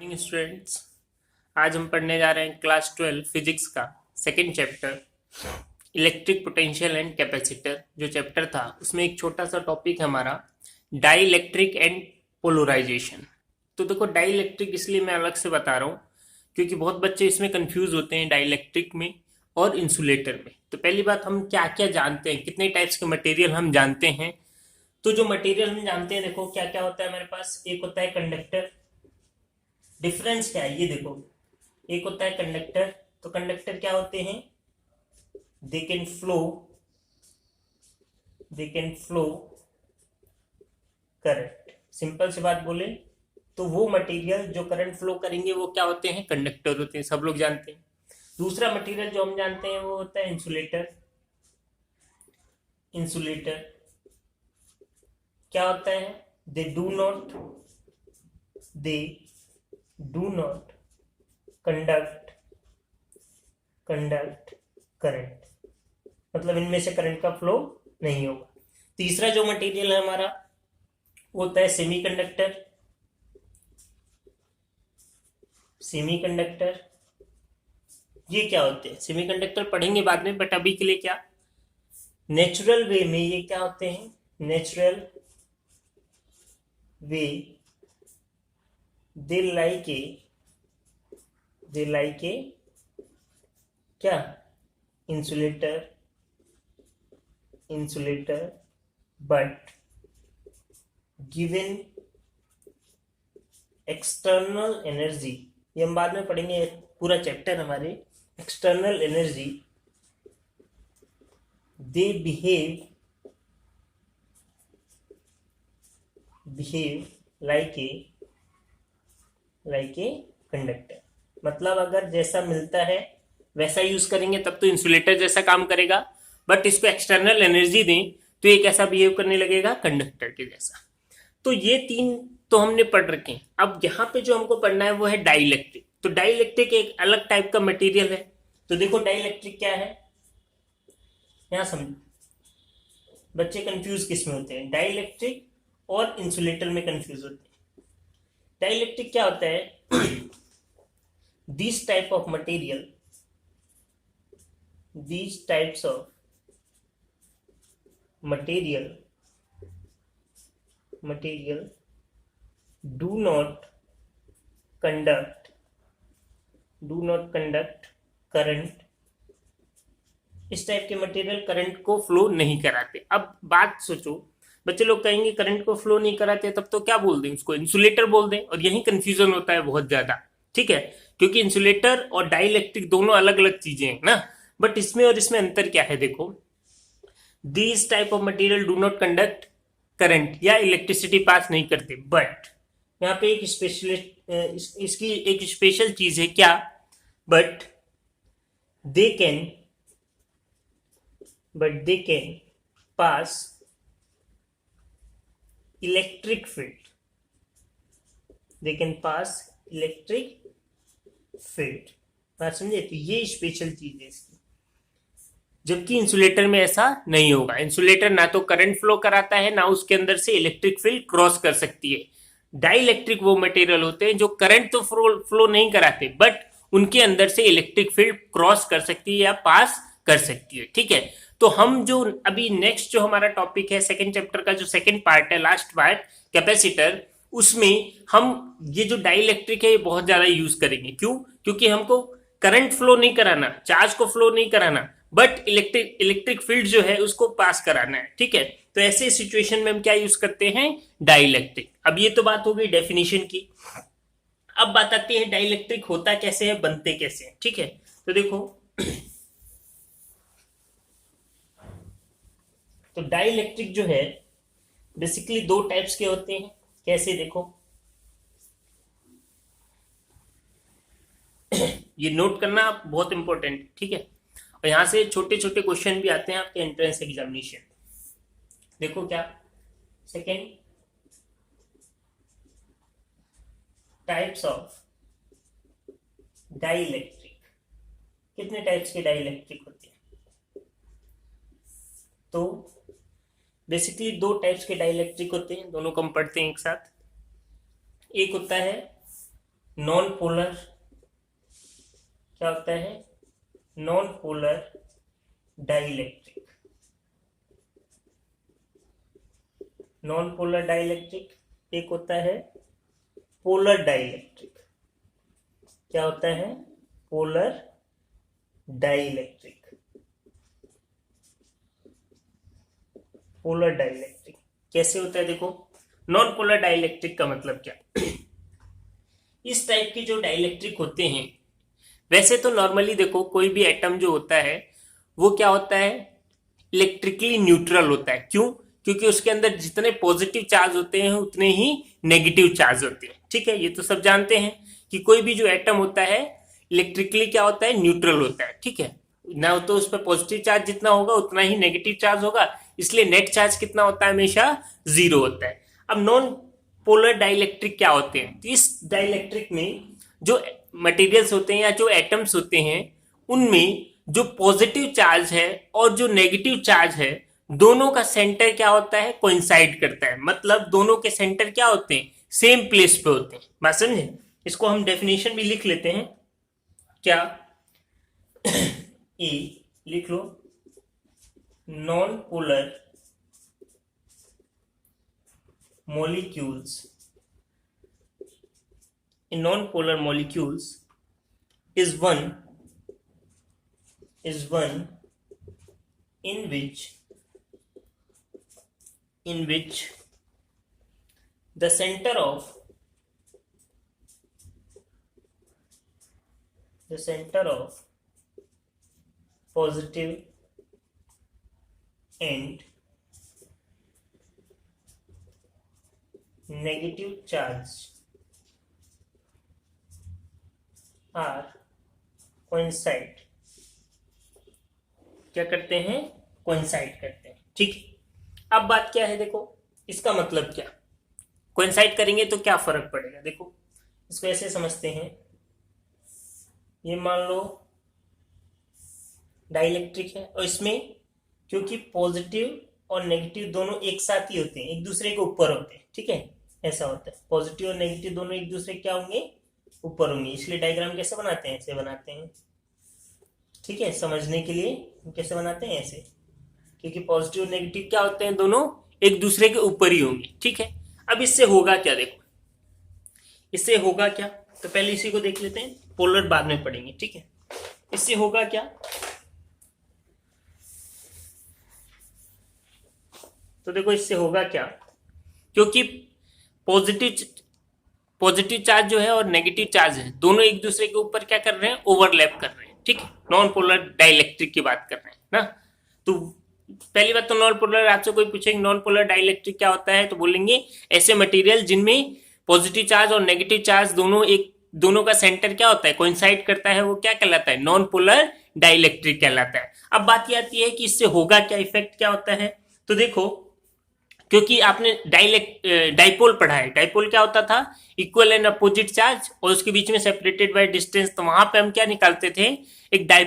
Morning students. आज हम पढ़ने जा रहे हैं क्लास 12 फिजिक्स का second chapter electric potential and capacitor. जो चैप्टर था उसमें एक छोटा सा टॉपिक है हमारा डाई इलेक्ट्रिक एंड पोलराइजेशन। तो देखो, डाई इलेक्ट्रिक इसलिए मैं अलग से बता रहा हूँ क्योंकि बहुत बच्चे इसमें कंफ्यूज होते हैं डाई इलेक्ट्रिक में और इंसुलेटर में। तो पहली बात, हम क्या क्या जानते हैं, कितने टाइप्स के मटेरियल हम जानते हैं। तो जो मटेरियल हम जानते हैं, देखो क्या क्या होता है हमारे पास। एक होता है कंडक्टर। डिफरेंस क्या है ये देखो, एक होता है कंडक्टर। तो कंडक्टर क्या होते हैं, they can flow current. Simple सी बात बोले तो वो मटेरियल जो करंट फ्लो करेंगे वो क्या होते हैं, कंडक्टर होते हैं, सब लोग जानते हैं। दूसरा मटेरियल जो हम जानते हैं वो होता है इंसुलेटर। इंसुलेटर क्या होता है, they do not conduct current, मतलब इनमें से करंट का फ्लो नहीं होगा। तीसरा जो मटेरियल है हमारा वो होता है सेमीकंडक्टर। ये क्या होते हैं, सेमीकंडक्टर पढ़ेंगे बाद में, बट अभी के लिए क्या, नेचुरल वे में ये क्या होते हैं, natural way they like a क्या, insulator but given external energy, ये हम बाद में पढ़ेंगे, पूरा चैप्टर हमारे external energy, they behave like a conductor. मतलब अगर जैसा मिलता है वैसा यूज करेंगे तब तो इंसुलेटर जैसा काम करेगा, बट इसको एक्सटर्नल एनर्जी दें तो ये कैसा बिहेव करने लगेगा, कंडक्टर के जैसा। तो ये तीन तो हमने पढ़ रखे हैं। अब यहाँ पे जो हमको पढ़ना है वो है डाई इलेक्ट्रिक। तो डाई इलेक्ट्रिक एक अलग टाइप का मटेरियल है। तो देखो डाई इलेक्ट्रिक क्या है, यहाँ समझो, बच्चे कंफ्यूज किस में होते हैं, डाई इलेक्ट्रिक और इंसुलेटर में कंफ्यूज होते हैं। डाई इलेक्ट्रिक क्या होता है, this type of material, these types of material do not conduct current. इस टाइप के मटेरियल करंट को फ्लो नहीं कराते। अब बात सोचो, बच्चे लोग कहेंगे करंट को फ्लो नहीं कराते, तब तो क्या बोल दें, उसको इंसुलेटर बोल दें, और यही कंफ्यूजन होता है बहुत ज्यादा। ठीक है, क्योंकि इंसुलेटर और डाई इलेक्ट्रिक दोनों अलग अलग चीजें हैं ना। बट इसमें और इसमें अंतर क्या है, देखो, these type of material do not conduct current या इलेक्ट्रिसिटी पास नहीं करते, बट यहाँ पे एक स्पेशलिस्ट, इसकी एक स्पेशल चीज है क्या, but they can pass electric field, बात समझे। तो ये स्पेशल चीज है इसकी, जबकि इंसुलेटर में ऐसा नहीं होगा। इंसुलेटर ना तो करंट फ्लो कराता है, ना उसके अंदर से इलेक्ट्रिक फील्ड क्रॉस कर सकती है। डाई इलेक्ट्रिक वो मटेरियल होते हैं जो करंट तो फ्लो नहीं कराते, बट उनके अंदर से इलेक्ट्रिक फील्ड क्रॉस कर सकती है या पास कर सकती है। ठीक है, तो हम जो अभी नेक्स्ट जो हमारा टॉपिक है सेकेंड चैप्टर का जो सेकेंड पार्ट है, लास्ट पार्ट कैपेसिटर, उसमें हम ये जो डाई इलेक्ट्रिक है ये बहुत ज्यादा यूज करेंगे। क्यों, क्योंकि हमको करंट फ्लो नहीं कराना, चार्ज को फ्लो नहीं कराना, बट इलेक्ट्रिक फील्ड जो है उसको पास कराना है। ठीक है, तो ऐसे सिचुएशन में हम क्या यूज करते हैं, डाई इलेक्ट्रिक। अब ये तो बात हो गई डेफिनेशन की। अब बात आती है डाई इलेक्ट्रिक होता कैसे है, बनते कैसे हैं। ठीक है, तो देखो, तो डाई इलेक्ट्रिक जो है बेसिकली दो टाइप्स के होते हैं। कैसे, देखो, ये नोट करना बहुत इंपॉर्टेंट है। ठीक है, और यहां से छोटे छोटे क्वेश्चन भी आते हैं आपके एंट्रेंस एग्जामिनेशन। देखो क्या, second types of dielectric, कितने टाइप्स के डाई इलेक्ट्रिक होते हैं, तो बेसिकली दो टाइप्स के डाई इलेक्ट्रिक होते हैं, दोनों को हम पढ़ते हैं एक साथ। एक होता है नॉन पोलर क्या होता है, non polar dielectric. Non polar dielectric, एक होता है पोलर डाइलेक्ट्रिक। क्या होता है, पोलर डाइलेक्ट्रिक। पोलर डाइलेक्ट्रिक कैसे होता है, देखो नॉन पोलर डाइलेक्ट्रिक का मतलब क्या, इस टाइप के जो डाइलेक्ट्रिक होते हैं, वैसे तो नॉर्मली देखो कोई भी एटम जो होता है वो क्या होता है, इलेक्ट्रिकली न्यूट्रल होता है। क्यों, क्योंकि उसके अंदर जितने पॉजिटिव चार्ज होते हैं उतने ही नेगेटिव चार्ज होते हैं। ठीक है, ये तो सब जानते हैं कि कोई भी जो एटम होता है इलेक्ट्रिकली क्या होता है, न्यूट्रल होता है। ठीक है ना, तो उस पर पॉजिटिव चार्ज जितना होगा उतना ही नेगेटिव चार्ज होगा, इसलिए नेट चार्ज कितना होता है, हमेशा जीरो होता है। अब नॉन पोलर डाइलेक्ट्रिक क्या होते हैं, तो इस डाइलेक्ट्रिक में जो मटेरियल्स होते हैं या जो एटम्स होते हैं उनमें जो पॉजिटिव चार्ज है और जो नेगेटिव चार्ज है दोनों का सेंटर क्या होता है, कोइंसाइड करता है। मतलब दोनों के सेंटर क्या होते हैं, सेम प्लेस पे होते हैं। बात समझे, इसको हम डेफिनेशन भी लिख लेते हैं। क्या ए लिख लो, non polar molecules, in non-polar molecules is one in which the center of positive and negative charge are coincide, क्या करते हैं, coincide करते हैं। ठीक, अब बात क्या है, देखो इसका मतलब क्या, coincide करेंगे तो क्या फर्क पड़ेगा। देखो इसको ऐसे समझते हैं, ये मान लो डाइलेक्ट्रिक है और इसमें क्योंकि पॉजिटिव और नेगेटिव दोनों एक साथ ही होते हैं, एक दूसरे के ऊपर होते हैं। ठीक है, ऐसा होता है, पॉजिटिव और नेगेटिव दोनों एक दूसरे क्या होंगे, ऊपर होंगे। इसलिए डायग्राम कैसे बनाते हैं, ऐसे बनाते हैं। ठीक है, समझने के लिए कैसे बनाते हैं, ऐसे, क्योंकि पॉजिटिव और नेगेटिव क्या होते हैं, दोनों एक दूसरे के ऊपर ही होंगे। ठीक है, अब इससे होगा क्या, देखो इससे होगा क्या, तो पहले इसी को देख लेते हैं, पोलर बाद में पढ़ेंगे। ठीक है, इससे होगा क्या, तो देखो इससे होगा क्या, क्योंकि पॉजिटिव चार्ज जो है और नेगेटिव चार्ज है दोनों एक दूसरे के ऊपर क्या कर रहे हैं, ओवरलैप कर रहे हैं। ठीक है, नॉन पोलर डाइलेक्ट्रिक की बात कर रहे हैं ना। तो पहली बात तो नॉन पोलर, आपसे कोई पूछेगा नॉन पोलर डाइलेक्ट्रिक क्या होता है, तो बोलेंगे ऐसे मटेरियल जिनमें पॉजिटिव चार्ज और नेगेटिव चार्ज दोनों का सेंटर क्या होता है, कोइंसाइड करता है, वो क्या कहलाता है, नॉन पोलर डाइलेक्ट्रिक कहलाता है। अब बात ये आती है कि इससे होगा क्या, इफेक्ट क्या होता है। तो देखो क्योंकि आपने डाइपोल पढ़ा है, डाइपोल क्या होता था, इक्वल एंड अपोजिट चार्ज और उसके बीच में सेपरेटेड बाय डिस्टेंस। तो वहां पे हम क्या निकालते थे, एक